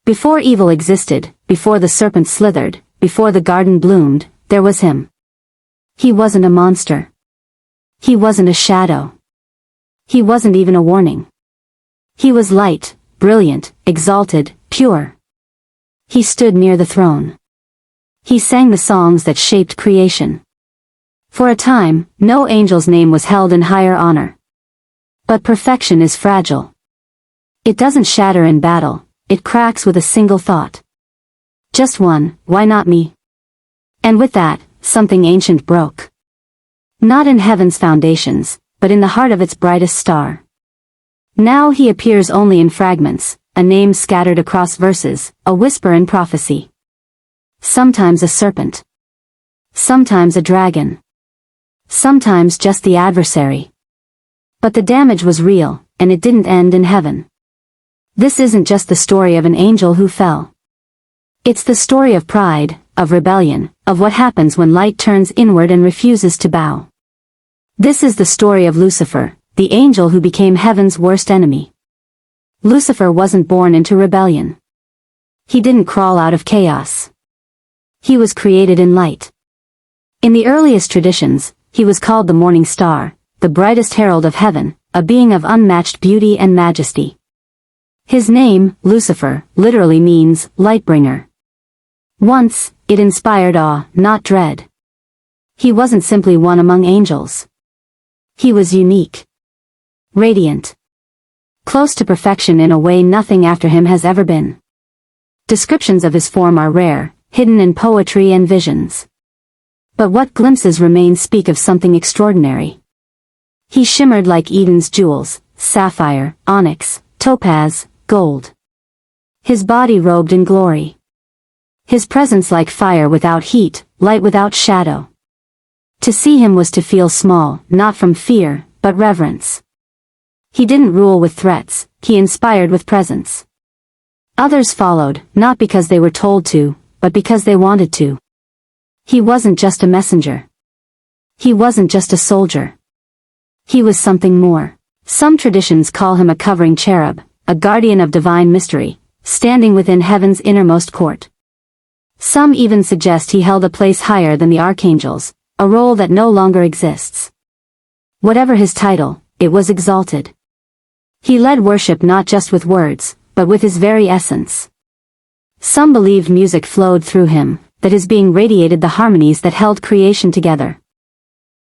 Before evil existed, before the serpent slithered, before the garden bloomed, there was him. He wasn't a monster. He wasn't a shadow. He wasn't even a warning. He was light, brilliant, exalted, pure. He stood near the throne. He sang the songs that shaped creation. For a time, no angel's name was held in higher honor. But perfection is fragile. It doesn't shatter in battle, it cracks with a single thought. Just one, why not me? And with that, something ancient broke. Not in heaven's foundations, but in the heart of its brightest star. Now he appears only in fragments, a name scattered across verses, a whisper in prophecy. Sometimes a serpent. Sometimes a dragon. Sometimes just the adversary. But the damage was real, and it didn't end in heaven. This isn't just the story of an angel who fell. It's the story of pride, of rebellion, of what happens when light turns inward and refuses to bow. This is the story of Lucifer, the angel who became heaven's worst enemy. Lucifer wasn't born into rebellion. He didn't crawl out of chaos. He was created in light. In the earliest traditions, he was called the morning star, the brightest herald of heaven, a being of unmatched beauty and majesty. His name, Lucifer, literally means light-bringer. Once, it inspired awe, not dread. He wasn't simply one among angels. He was unique. Radiant. Close to perfection in a way nothing after him has ever been. Descriptions of his form are rare, hidden in poetry and visions. But what glimpses remain speak of something extraordinary. He shimmered like Eden's jewels, sapphire, onyx, topaz, gold. His body robed in glory. His presence like fire without heat, light without shadow. To see him was to feel small, not from fear, but reverence. He didn't rule with threats, he inspired with presence. Others followed, not because they were told to, but because they wanted to. He wasn't just a messenger. He wasn't just a soldier. He was something more. Some traditions call him a covering cherub, a guardian of divine mystery, standing within heaven's innermost court. Some even suggest he held a place higher than the archangels, a role that no longer exists. Whatever his title, it was exalted. He led worship not just with words, but with his very essence. Some believed music flowed through him, that his being radiated the harmonies that held creation together.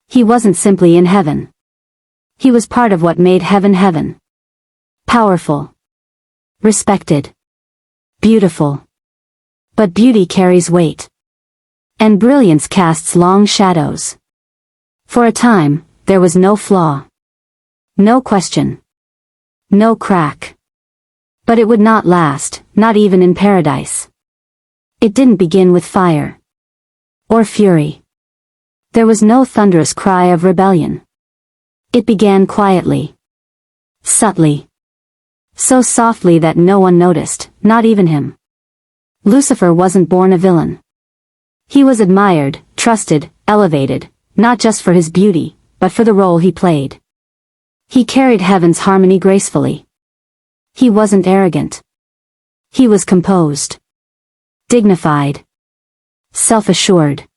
He wasn't simply in heaven. He was part of what made heaven heaven. Powerful. Respected. Beautiful. But beauty carries weight. And brilliance casts long shadows. For a time, there was no flaw. No question. No crack. But it would not last, not even in paradise. It didn't begin with fire. Or fury. There was no thunderous cry of rebellion. It began quietly. Subtly. So softly that no one noticed, not even him. Lucifer wasn't born a villain. He was admired, trusted, elevated, not just for his beauty, but for the role he played. He carried heaven's harmony gracefully. He wasn't arrogant. He was composed. Dignified. Self-assured.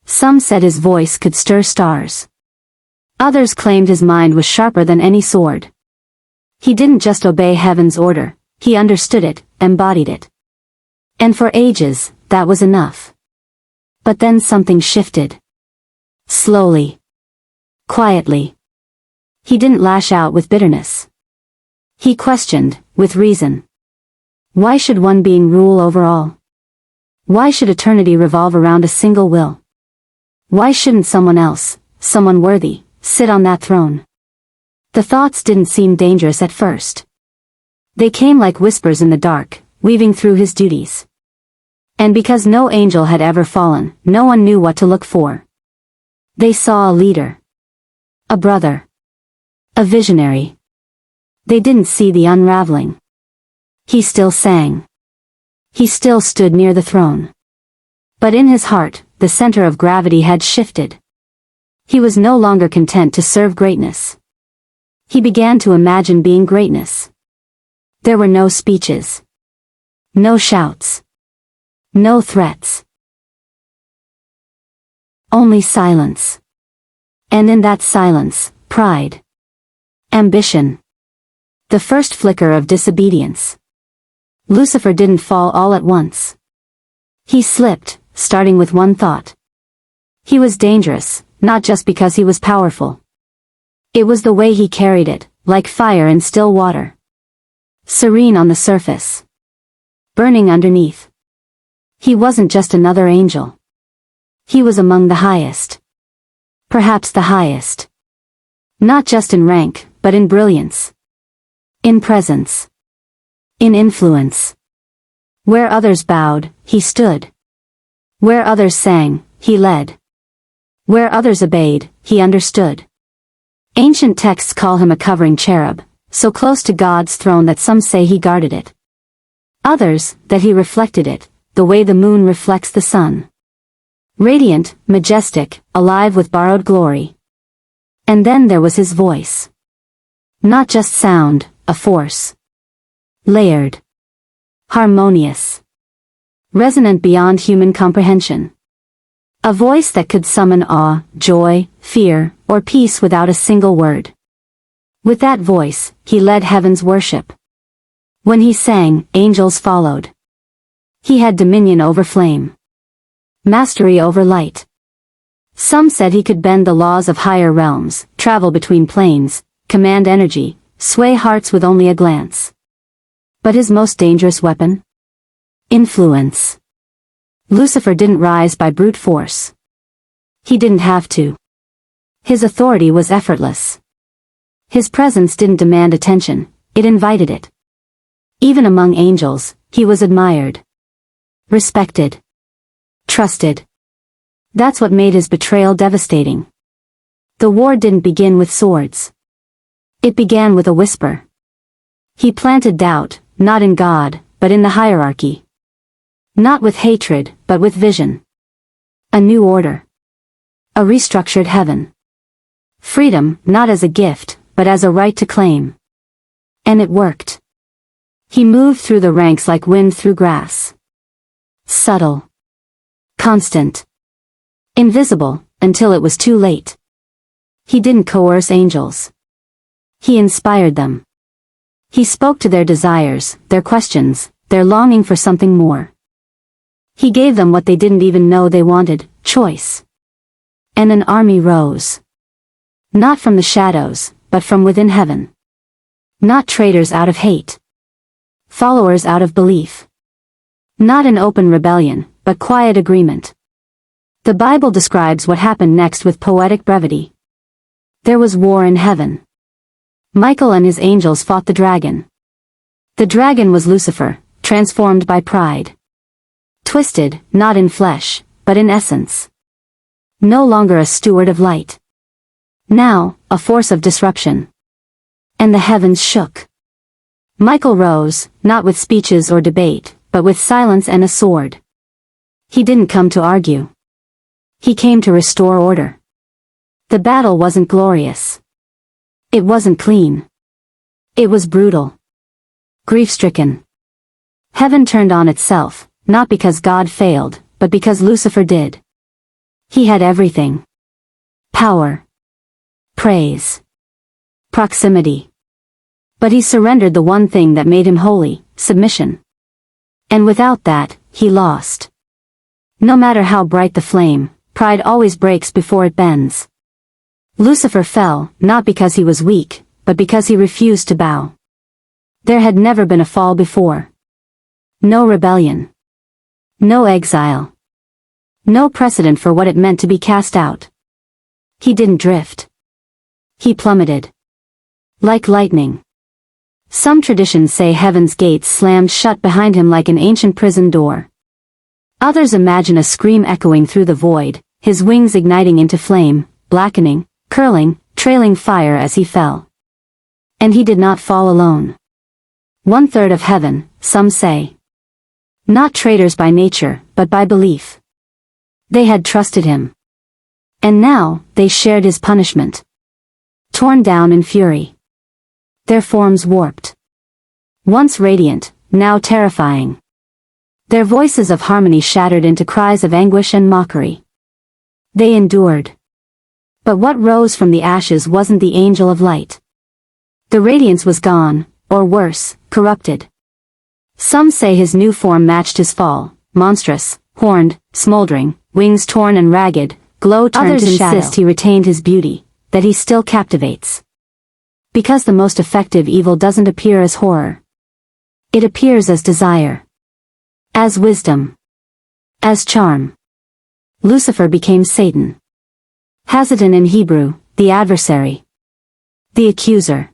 Some said his voice could stir stars. Others claimed his mind was sharper than any sword. He didn't just obey heaven's order, he understood it, embodied it. And for ages, that was enough. But then something shifted. Slowly. Quietly. He didn't lash out with bitterness. He questioned, with reason. Why should one being rule over all? Why should eternity revolve around a single will? Why shouldn't someone else, someone worthy, sit on that throne? The thoughts didn't seem dangerous at first. They came like whispers in the dark, weaving through his duties. And because no angel had ever fallen, no one knew what to look for. They saw a leader. A brother. A visionary. They didn't see the unraveling. He still sang. He still stood near the throne. But in his heart, the center of gravity had shifted. He was no longer content to serve greatness. He began to imagine being greatness. There were no speeches. No shouts. No threats. Only silence. And in that silence, pride. Ambition. The first flicker of disobedience. Lucifer didn't fall all at once. He slipped, starting with one thought. He was dangerous, not just because he was powerful. It was the way he carried it, like fire in still water. Serene on the surface. Burning underneath. He wasn't just another angel. He was among the highest. Perhaps the highest. Not just in rank, but in brilliance. In presence. In influence. Where others bowed, he stood. Where others sang, he led. Where others obeyed, he understood. Ancient texts call him a covering cherub, so close to God's throne that some say he guarded it. Others, that he reflected it, the way the moon reflects the sun. Radiant, majestic, alive with borrowed glory. And then there was his voice. Not just sound, a force. Layered. Harmonious. Resonant beyond human comprehension. A voice that could summon awe, joy, fear, or peace without a single word. With that voice, he led heaven's worship. When he sang, angels followed. He had dominion over flame. Mastery over light. Some said he could bend the laws of higher realms, travel between planes, command energy, sway hearts with only a glance. But his most dangerous weapon? Influence. Lucifer didn't rise by brute force. He didn't have to. His authority was effortless. His presence didn't demand attention, it invited it. Even among angels, he was admired. Respected. Trusted. That's what made his betrayal devastating. The war didn't begin with swords. It began with a whisper. He planted doubt, not in God, but in the hierarchy. Not with hatred, but with vision. A new order. A restructured heaven. Freedom, not as a gift, but as a right to claim. And it worked. He moved through the ranks like wind through grass. Subtle. Constant. Invisible, until it was too late. He didn't coerce angels. He inspired them. He spoke to their desires, their questions, their longing for something more. He gave them what they didn't even know they wanted, choice. And an army rose. Not from the shadows, but from within heaven. Not traitors out of hate. Followers out of belief. Not an open rebellion, but quiet agreement. The Bible describes what happened next with poetic brevity. There was war in heaven. Michael and his angels fought the dragon. The dragon was Lucifer, transformed by pride. Twisted, not in flesh, but in essence. No longer a steward of light. Now, a force of disruption. And the heavens shook. Michael rose, not with speeches or debate, but with silence and a sword. He didn't come to argue. He came to restore order. The battle wasn't glorious. It wasn't clean. It was brutal. Grief-stricken. Heaven turned on itself, not because God failed, but because Lucifer did. He had everything. Power. Praise. Proximity. But he surrendered the one thing that made him holy, submission. And without that, he lost. No matter how bright the flame, pride always breaks before it bends. Lucifer fell, not because he was weak, but because he refused to bow. There had never been a fall before. No rebellion. No exile. No precedent for what it meant to be cast out. He didn't drift. He plummeted. Like lightning. Some traditions say heaven's gates slammed shut behind him like an ancient prison door. Others imagine a scream echoing through the void, his wings igniting into flame, blackening, curling, trailing fire as he fell. And he did not fall alone. 1/3 of heaven, some say. Not traitors by nature, but by belief. They had trusted him. And now, they shared his punishment. Torn down in fury. Their forms warped. Once radiant, now terrifying. Their voices of harmony shattered into cries of anguish and mockery. They endured. But what rose from the ashes wasn't the angel of light. The radiance was gone, or worse, corrupted. Some say his new form matched his fall, monstrous, horned, smoldering, wings torn and ragged, glow turned to shadow. Others insist he retained his beauty, that he still captivates. Because the most effective evil doesn't appear as horror. It appears as desire. As wisdom. As charm. Lucifer became Satan. Hazadan in Hebrew, the adversary. The accuser.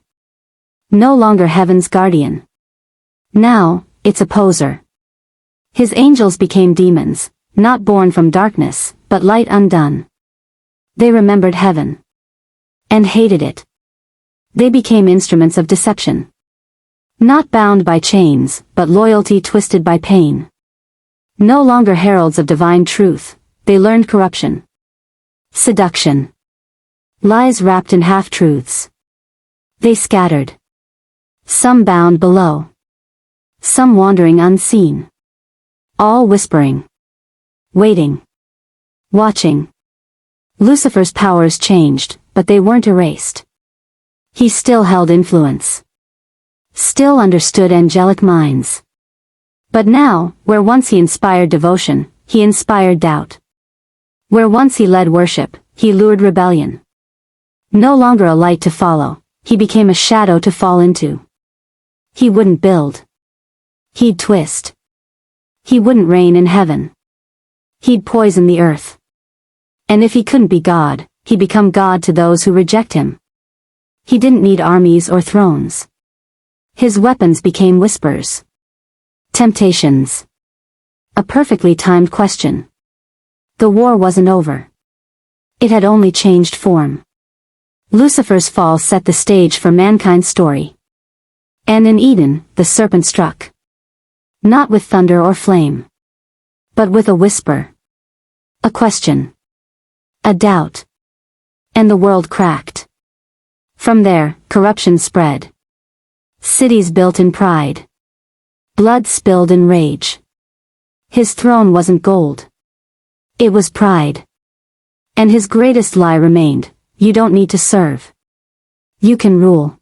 No longer heaven's guardian. Now, its opposer. His angels became demons, not born from darkness, but light undone. They remembered heaven. And hated it. They became instruments of deception. Not bound by chains, but loyalty twisted by pain. No longer heralds of divine truth, they learned corruption. Seduction. Lies wrapped in half-truths. They scattered. Some bound below. Some wandering unseen. All whispering. Waiting. Watching. Lucifer's powers changed, but they weren't erased. He still held influence. Still understood angelic minds. But now, where once he inspired devotion, he inspired doubt. Where once he led worship, he lured rebellion. No longer a light to follow, he became a shadow to fall into. He wouldn't build. He'd twist. He wouldn't reign in heaven. He'd poison the earth. And if he couldn't be God, he'd become God to those who reject him. He didn't need armies or thrones. His weapons became whispers. Temptations. A perfectly timed question. The war wasn't over. It had only changed form. Lucifer's fall set the stage for mankind's story. And in Eden, the serpent struck. Not with thunder or flame. But with a whisper. A question. A doubt. And the world cracked. From there, corruption spread. Cities built in pride. Blood spilled in rage. His throne wasn't gold. It was pride. And his greatest lie remained, you don't need to serve. You can rule.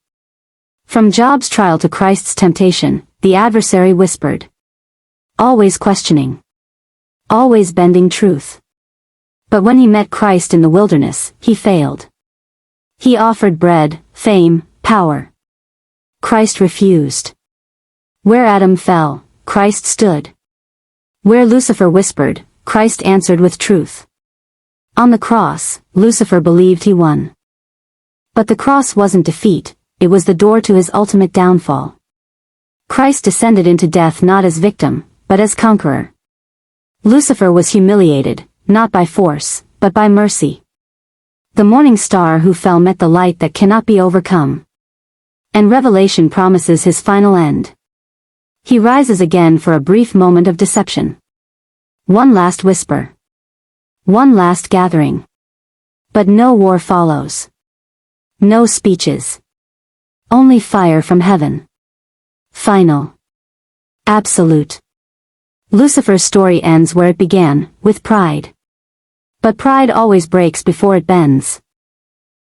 From Job's trial to Christ's temptation, the adversary whispered. Always questioning. Always bending truth. But when he met Christ in the wilderness, he failed. He offered bread, fame, power. Christ refused. Where Adam fell, Christ stood. Where Lucifer whispered, Christ answered with truth. On the cross, Lucifer believed he won. But the cross wasn't defeat, it was the door to his ultimate downfall. Christ descended into death not as victim, but as conqueror. Lucifer was humiliated, not by force, but by mercy. The morning star who fell met the light that cannot be overcome. And Revelation promises his final end. He rises again for a brief moment of deception. One last whisper. One last gathering. But no war follows. No speeches. Only fire from heaven. Final. Absolute. Lucifer's story ends where it began, with pride. But pride always breaks before it bends.